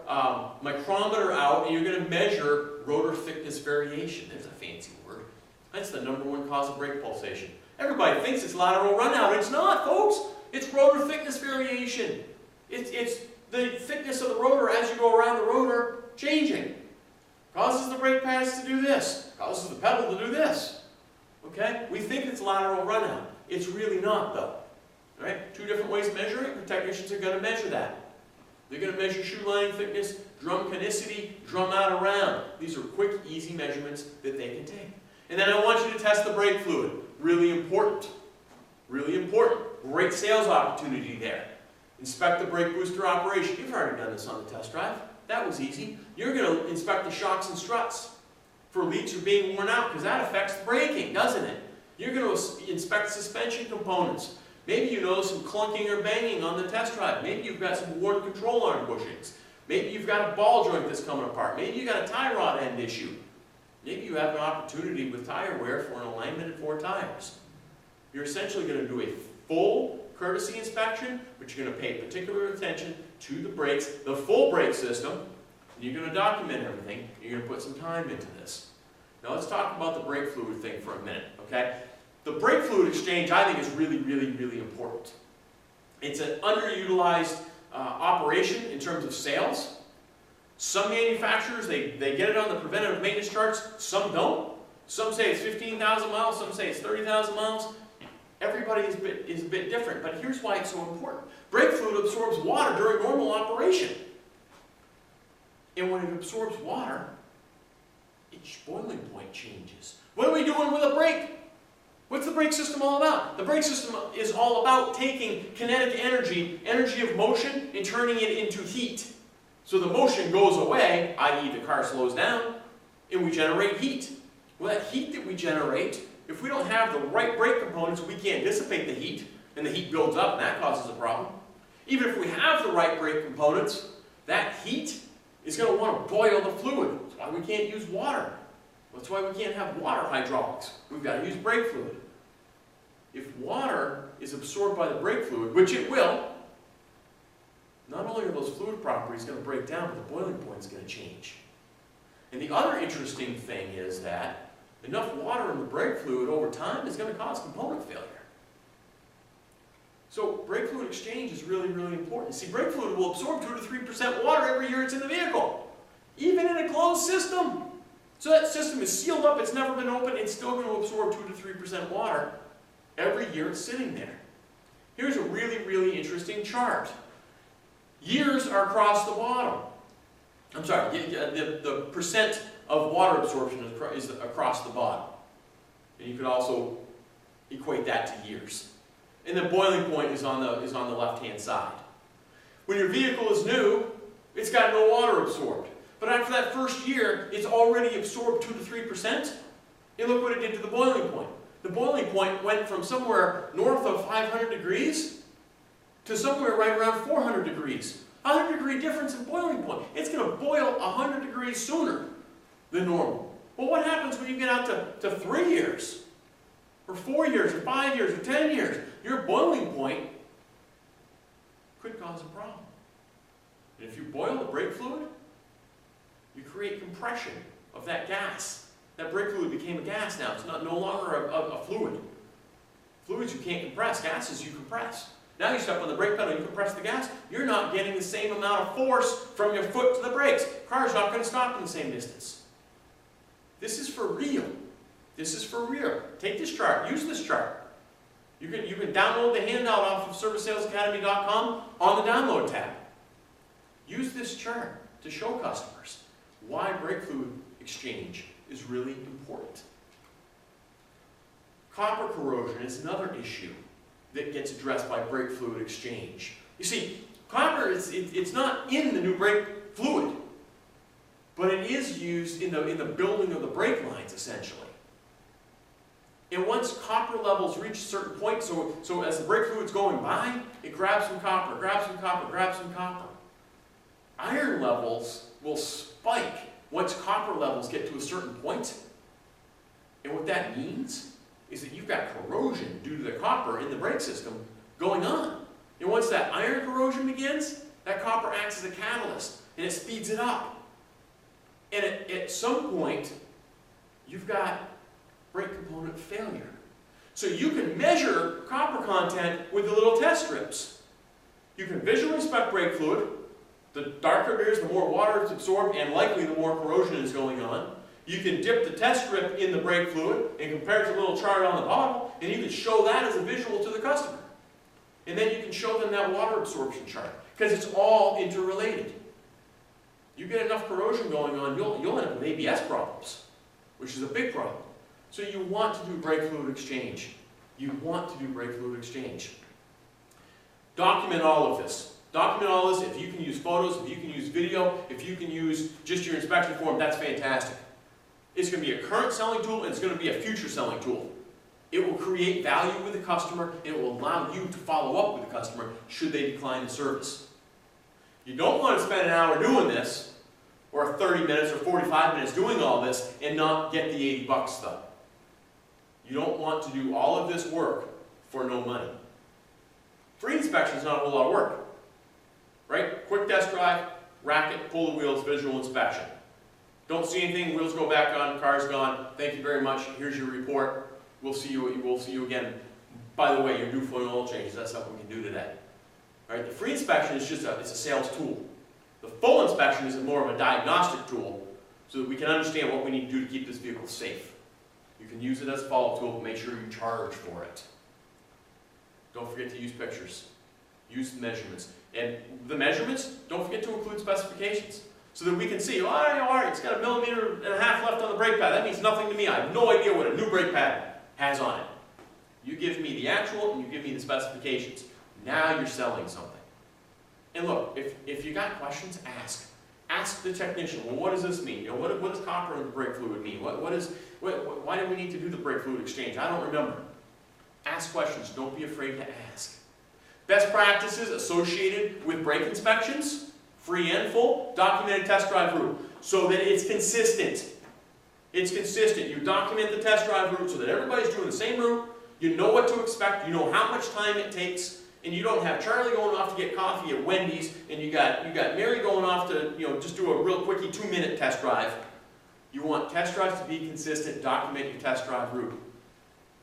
micrometer out, and you're going to measure rotor thickness variation. There's a fancy word. That's the #1 cause of brake pulsation. Everybody thinks it's lateral runout. It's not, folks. It's rotor thickness variation. It's the thickness of the rotor as you go around the rotor changing. Causes the brake pads to do this. Causes the pedal to do this. Okay? We think it's lateral runout. It's really not, though. All right? Two different ways to measure it. The technicians are going to measure that. They're going to measure shoe lining thickness, drum conicity, drum out around. These are quick, easy measurements that they can take. And then I want you to test the brake fluid. Really important. Really important. Great sales opportunity there. Inspect the brake booster operation. You've already done this on the test drive. That was easy. You're going to inspect the shocks and struts for leaks or being worn out, because that affects the braking, doesn't it? You're going to inspect suspension components. Maybe you notice some clunking or banging on the test drive. Maybe you've got some worn control arm bushings. Maybe you've got a ball joint that's coming apart. Maybe you've got a tie rod end issue. Maybe you have an opportunity with tire wear for an alignment and 4 tires. You're essentially going to do a full courtesy inspection, but you're going to pay particular attention to the brakes, the full brake system, and you're going to document everything. You're going to put some time into this. Now let's talk about the brake fluid thing for a minute, okay? The brake fluid exchange, I think, is really, really, really important. It's an underutilized operation in terms of sales. Some manufacturers, they get it on the preventative maintenance charts, some don't. Some say it's 15,000 miles, some say it's 30,000 miles. Everybody is a bit different, but here's why it's so important. Brake fluid absorbs water during normal operation. And when it absorbs water, its boiling point changes. What are we doing with a brake? What's the brake system all about? The brake system is all about taking kinetic energy, energy of motion, and turning it into heat. So the motion goes away, i.e. the car slows down, and we generate heat. Well, that heat that we generate, if we don't have the right brake components, we can't dissipate the heat, and the heat builds up, and that causes a problem. Even if we have the right brake components, that heat is going to want to boil the fluid. That's why we can't use water. That's why we can't have water hydraulics. We've got to use brake fluid. If water is absorbed by the brake fluid, which it will, not only are those fluid properties going to break down, but the boiling point is going to change. And the other interesting thing is that enough water in the brake fluid over time is going to cause component failure. So brake fluid exchange is really, really important. See, brake fluid will absorb 2 to 3% water every year it's in the vehicle, even in a closed system. So that system is sealed up, it's never been opened, it's still going to absorb 2 to 3% water every year it's sitting there. Here's a really, really interesting chart. Years are across the bottom. I'm sorry, the percent of water absorption is across the bottom. And you could also equate that to years. And the boiling point is on the left-hand side. When your vehicle is new, it's got no water absorbed. But after that first year, it's already absorbed 2 to 3%. And look what it did to the boiling point. The boiling point went from somewhere north of 500 degrees to somewhere right around 400 degrees. 100-degree difference in boiling point. It's going to boil 100 degrees sooner than normal. Well, what happens when you get out to 3 years? Or 4 years, or 5 years, or 10 years? Your boiling point could cause a problem. And if you boil the brake fluid, you create compression of that gas. That brake fluid became a gas now. It's no longer a fluid. Fluids you can't compress. Gases you compress. Now you step on the brake pedal, you compress the gas, you're not getting the same amount of force from your foot to the brakes. Car's not going to stop in the same distance. This is for real. This is for real. Take this chart. Use this chart. You can download the handout off of servicesalesacademy.com on the download tab. Use this chart to show customers why brake fluid exchange is really important. Copper corrosion is another issue that gets addressed by brake fluid exchange. You see, copper it's not in the new brake fluid, but it is used in the building of the brake lines essentially. And once copper levels reach a certain point, so as the brake fluid's going by, it grabs some copper, grabs some copper, grabs some copper. Iron levels will spike once copper levels get to a certain point. And what that means is that you've got corrosion due to the copper in the brake system going on. And once that iron corrosion begins, that copper acts as a catalyst, and it speeds it up. And at some point, you've got brake component failure. So you can measure copper content with the little test strips. You can visually inspect brake fluid. The darker it is, the more water is absorbed, and likely the more corrosion is going on. You can dip the test strip in the brake fluid and compare it to a little chart on the bottle, and you can show that as a visual to the customer. And then you can show them that water absorption chart, because it's all interrelated. You get enough corrosion going on, you'll end up with ABS problems, which is a big problem. So you want to do brake fluid exchange. You want to do brake fluid exchange. Document all of this. Document all this. If you can use photos, if you can use video, if you can use just your inspection form, that's fantastic. It's going to be a current selling tool, and it's going to be a future selling tool. It will create value with the customer, and it will allow you to follow up with the customer should they decline the service. You don't want to spend an hour doing this, or 30 minutes or 45 minutes doing all this, and not get the $80 though. You don't want to do all of this work for no money. Free inspection is not a whole lot of work. Right? Quick test drive, rack it, pull the wheels, visual inspection. Don't see anything, wheels go back on, car's gone. Thank you very much. Here's your report. We'll see you again. By the way, you're due for an oil change. That's something we can do today. All right? The free inspection is just it's a sales tool. The full inspection is more of a diagnostic tool so that we can understand what we need to do to keep this vehicle safe. You can use it as a follow-up tool, but make sure you charge for it. Don't forget to use pictures. Use the measurements. And the measurements, don't forget to include specifications. So that we can see, all right, it's got 1.5 millimeters left on the brake pad. That means nothing to me. I have no idea what a new brake pad has on it. You give me the actual, and you give me the specifications. Now you're selling something. And look, if you got questions, ask. Ask the technician, well, what does this mean? You know, what does copper in the brake fluid mean? Why do we need to do the brake fluid exchange? I don't remember. Ask questions. Don't be afraid to ask. Best practices associated with brake inspections, free and full, documented test drive route, so that it's consistent. It's consistent. You document the test drive route so that everybody's doing the same route. You know what to expect. You know how much time it takes. And you don't have Charlie going off to get coffee at Wendy's, and you got Mary going off to just do a real quickie 2-minute test drive. You want test drives to be consistent. Document your test drive route.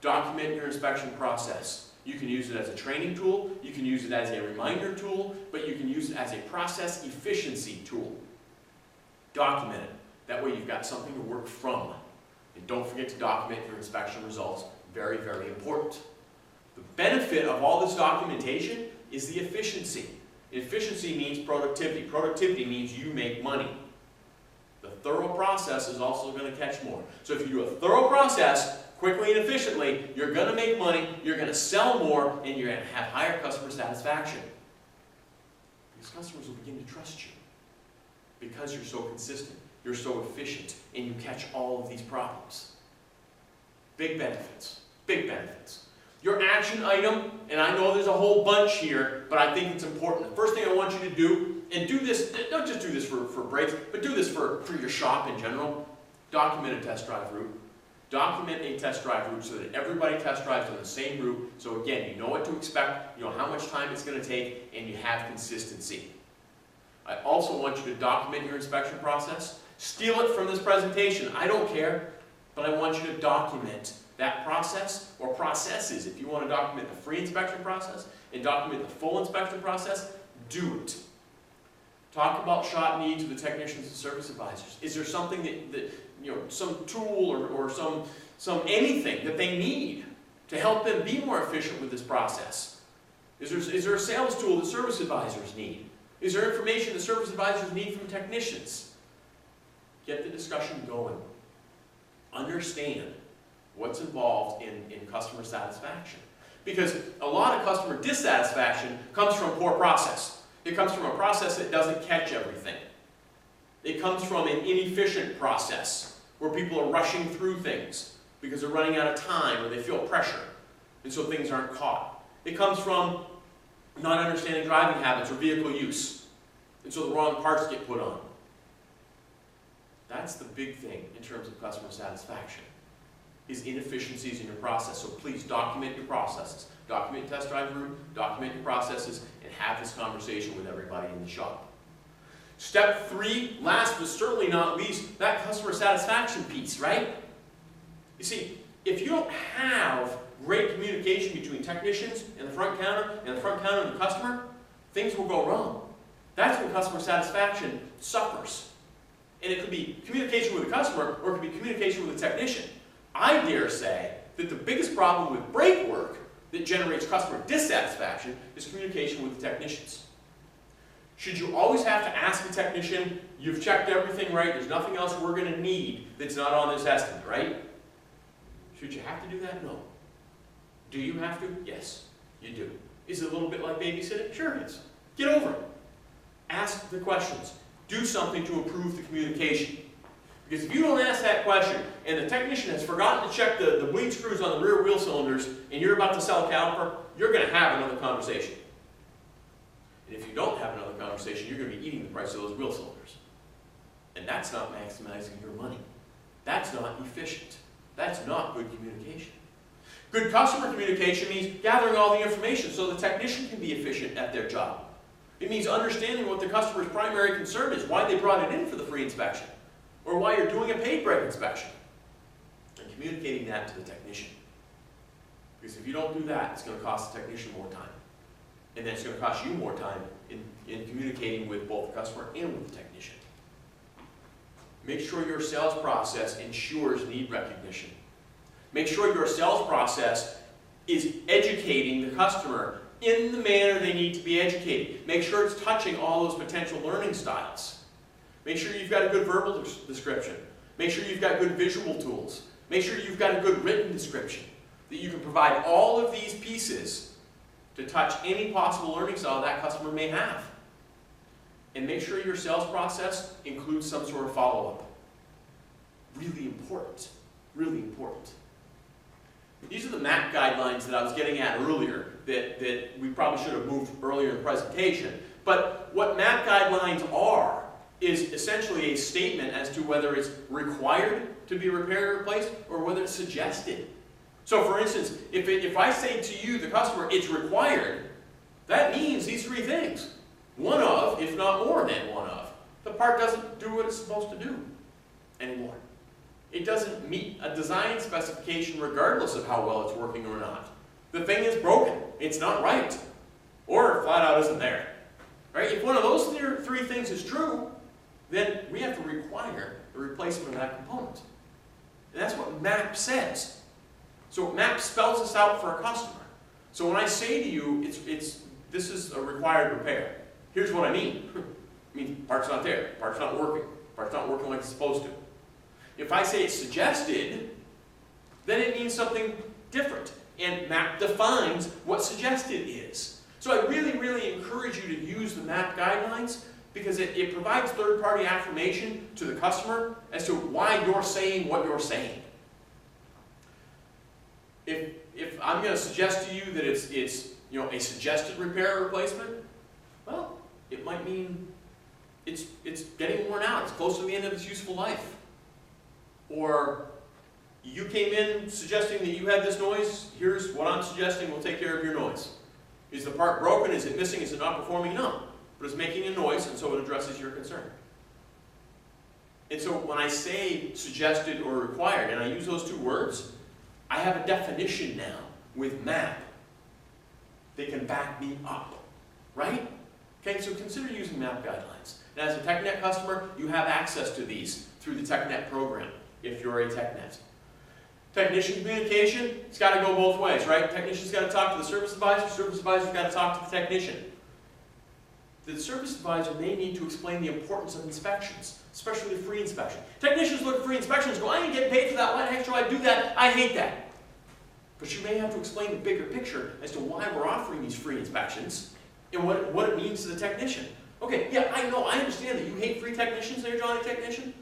Document your inspection process. You can use it as a training tool. You can use it as a reminder tool, but you can use it as a process efficiency tool. Document it. That way you've got something to work from. And don't forget to document your inspection results. Very, very important. The benefit of all this documentation is the efficiency. Efficiency means productivity. Productivity means you make money. The thorough process is also going to catch more. So if you do a thorough process, quickly and efficiently, you're going to make money, you're going to sell more, and you're going to have higher customer satisfaction. Because customers will begin to trust you. Because you're so consistent, you're so efficient, and you catch all of these problems. Big benefits. Big benefits. Your action item, and I know there's a whole bunch here, but I think it's important. The first thing I want you to do, and do this, don't just do this for breaks, but do this for your shop in general. Document a test drive route. Document a test drive route so that everybody test drives on the same route. So again, you know what to expect, you know how much time it's going to take, and you have consistency. I also want you to document your inspection process. Steal it from this presentation. I don't care, but I want you to document that process or processes. If you want to document the free inspection process and document the full inspection process, do it. Talk about shop needs with the technicians and service advisors. Is there something that some tool or some anything that they need to help them be more efficient with this process? Is there a sales tool that service advisors need? Is there information that service advisors need from technicians? Get the discussion going. Understand what's involved in customer satisfaction. Because a lot of customer dissatisfaction comes from poor process. It comes from a process that doesn't catch everything. It comes from an inefficient process where people are rushing through things because they're running out of time or they feel pressure, and so things aren't caught. It comes from not understanding driving habits or vehicle use, and so the wrong parts get put on. That's the big thing in terms of customer satisfaction, is inefficiencies in your process. So please document your processes. Document your test drive route, document your processes, and have this conversation with everybody in the shop. Step 3, last but certainly not least, that customer satisfaction piece, right? You see, if you don't have great communication between technicians and the front counter and the customer, things will go wrong. That's when customer satisfaction suffers. And it could be communication with the customer or it could be communication with the technician. I dare say that the biggest problem with brake work that generates customer dissatisfaction is communication with the technicians. Should you always have to ask the technician, you've checked everything right, there's nothing else we're going to need that's not on this estimate, right? Should you have to do that? No. Do you have to? Yes, you do. Is it a little bit like babysitting? Sure it is. Get over it. Ask the questions. Do something to improve the communication. Because if you don't ask that question, and the technician has forgotten to check the bleed screws on the rear wheel cylinders, and you're about to sell a caliper, you're going to have another conversation. And if you don't have another conversation, you're going to be eating the price of those wheel cylinders. And that's not maximizing your money. That's not efficient. That's not good communication. Good customer communication means gathering all the information so the technician can be efficient at their job. It means understanding what the customer's primary concern is, why they brought it in for the free inspection, or why you're doing a paid brake inspection, and communicating that to the technician. Because if you don't do that, it's going to cost the technician more time. And then it's going to cost you more time in communicating with both the customer and with the technician. Make sure your sales process ensures need recognition. Make sure your sales process is educating the customer in the manner they need to be educated. Make sure it's touching all those potential learning styles. Make sure you've got a good verbal description. Make sure you've got good visual tools. Make sure you've got a good written description. That you can provide all of these pieces to touch any possible learning style that customer may have. And make sure your sales process includes some sort of follow-up. Really important. Really important. These are the MAP guidelines that I was getting at earlier that we probably should have moved earlier in the presentation. But what MAP guidelines are is essentially a statement as to whether it's required to be repaired or replaced, or whether it's suggested. So for instance, if I say to you, the customer, it's required, that means these three things. One of, if not more than one of. The part doesn't do what it's supposed to do anymore. It doesn't meet a design specification regardless of how well it's working or not. The thing is broken. It's not right. Or flat out isn't there. Right? If one of those three things is true, then we have to require the replacement of that component. And that's what MAP says. So MAP spells this out for a customer. So when I say to you, this is a required repair, here's what I mean. I mean, part's not there, part's not working like it's supposed to. If I say it's suggested, then it means something different. And MAP defines what suggested is. So I really, really encourage you to use the MAP guidelines because it provides third-party affirmation to the customer as to why you're saying what you're saying. If I'm going to suggest to you that it's a suggested repair or replacement, well, it might mean it's getting worn out. It's close to the end of its useful life. Or you came in suggesting that you had this noise. Here's what I'm suggesting will take care of your noise. Is the part broken? Is it missing? Is it not performing? No. But it's making a noise, and so it addresses your concern. And so when I say suggested or required, and I use those two words, I have a definition now with MAP that can back me up, right? Okay, so consider using MAP guidelines. And as a Technet customer, you have access to these through the Technet program, if you're a Technet. Technician communication, it's got to go both ways, right? Technician's got to talk to the service advisor's got to talk to the technician. The service advisor may need to explain the importance of inspections, especially the free inspection. Technicians look at free inspections and go, I ain't getting paid for that, why the heck should I do that? I hate that. But you may have to explain the bigger picture as to why we're offering these free inspections and what it means to the technician. Okay, yeah, I know, I understand that you hate free technicians there, Johnny Technician.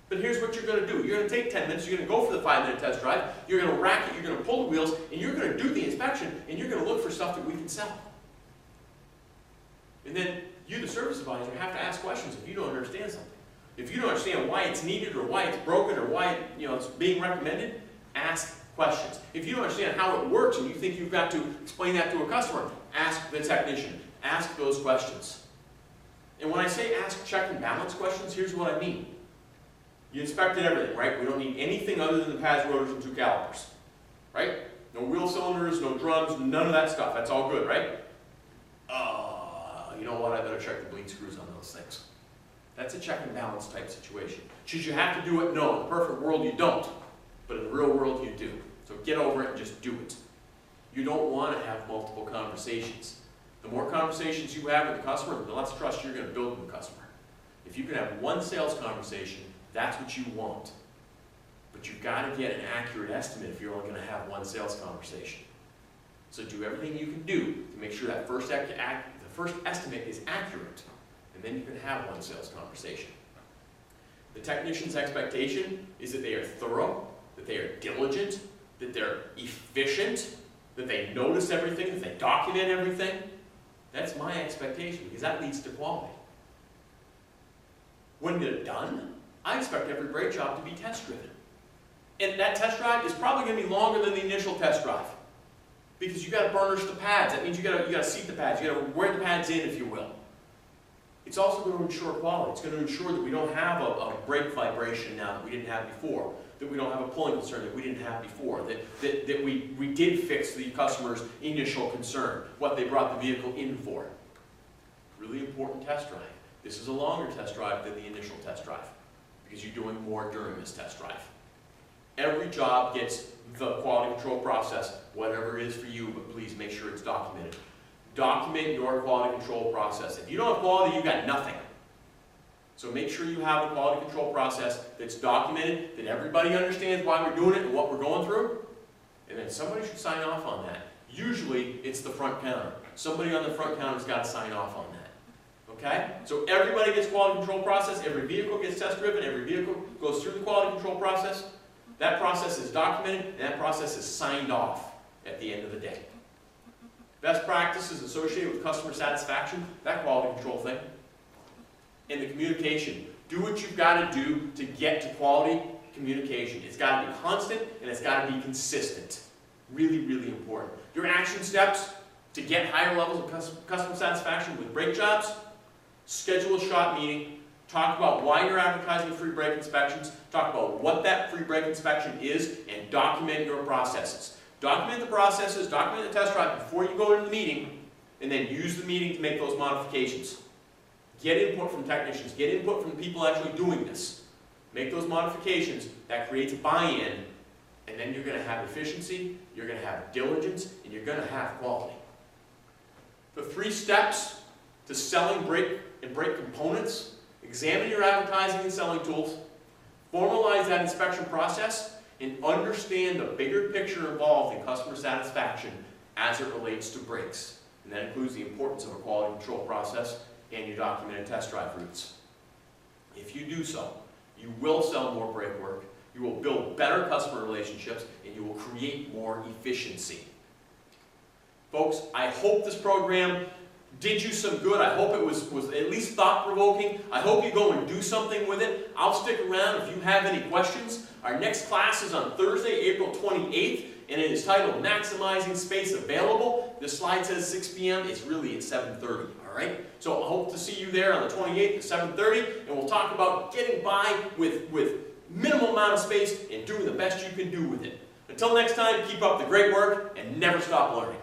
But here's what you're going to do. You're going to take 10 minutes, you're going to go for the 5-minute test drive, you're going to rack it, you're going to pull the wheels, and you're going to do the inspection, and you're going to look for stuff that we can sell. And then you, the service advisor, have to ask questions if you don't understand something. If you don't understand why it's needed or why it's broken or why it's being recommended, ask questions. If you don't understand how it works and you think you've got to explain that to a customer, ask the technician. Ask those questions. And when I say ask check and balance questions, here's what I mean. You inspected everything, right? We don't need anything other than the pads, rotors, and 2 calipers, right? No wheel cylinders, no drums, none of that stuff. That's all good, right? You know what? I better check the bleed screws on those things. That's a check and balance type situation. Should you have to do it? No. In the perfect world, you don't. But in the real world, you do. So get over it and just do it. You don't want to have multiple conversations. The more conversations you have with the customer, the less trust you're going to build with the customer. If you can have one sales conversation, that's what you want. But you've got to get an accurate estimate if you're only going to have one sales conversation. So do everything you can do to make sure that first estimate is accurate, and then you can have one sales conversation. The technician's expectation is that they are thorough, that they are diligent, that they're efficient, that they notice everything, that they document everything. That's my expectation, because that leads to quality. When they're done, I expect every brake job to be test-driven. And that test drive is probably going to be longer than the initial test drive. Because you've got to burnish the pads. That means you've got to seat the pads. You've got to wear the pads in, if you will. It's also going to ensure quality. It's going to ensure that we don't have a brake vibration now that we didn't have before. That we don't have a pulling concern that we didn't have before. That we did fix the customer's initial concern, what they brought the vehicle in for. Really important test drive. This is a longer test drive than the initial test drive, because you're doing more during this test drive. Every job gets the quality control process, whatever it is for you, but please make sure it's documented. Document your quality control process. If you don't have quality, you've got nothing. So make sure you have a quality control process that's documented, that everybody understands why we're doing it and what we're going through, and then somebody should sign off on that. Usually, it's the front counter. Somebody on the front counter's got to sign off on that. Okay? So everybody gets quality control process, every vehicle gets test driven, every vehicle goes through the quality control process. That process is documented, and that process is signed off at the end of the day. Best practices associated with customer satisfaction, that quality control thing. And the communication. Do what you've got to do to get to quality. communication. It's got to be constant and it's got to be consistent. Really, really important. Your action steps to get higher levels of customer satisfaction with brake jobs: schedule a shop meeting, talk about why you're advertising free brake inspections, talk about what that free brake inspection is, and document your processes. Document the processes, document the test drive before you go into the meeting, and then use the meeting to make those modifications. Get input from technicians, get input from the people actually doing this. Make those modifications. That creates a buy-in, and then you're going to have efficiency, you're going to have diligence, and you're going to have quality. The 3 steps to selling brake and brake components: examine your advertising and selling tools, formalize that inspection process, and understand the bigger picture involved in customer satisfaction as it relates to brakes. And that includes the importance of a quality control process and your documented test drive routes. If you do so, you will sell more brake work, you will build better customer relationships, and you will create more efficiency. Folks, I hope this program did you some good. I hope it was at least thought-provoking. I hope you go and do something with it. I'll stick around if you have any questions. Our next class is on Thursday, April 28th, and it is titled Maximizing Space Available. The slide says 6 p.m. It's really at 7:30, all right? So I hope to see you there on the 28th at 7:30, and we'll talk about getting by with minimal amount of space and doing the best you can do with it. Until next time, keep up the great work and never stop learning.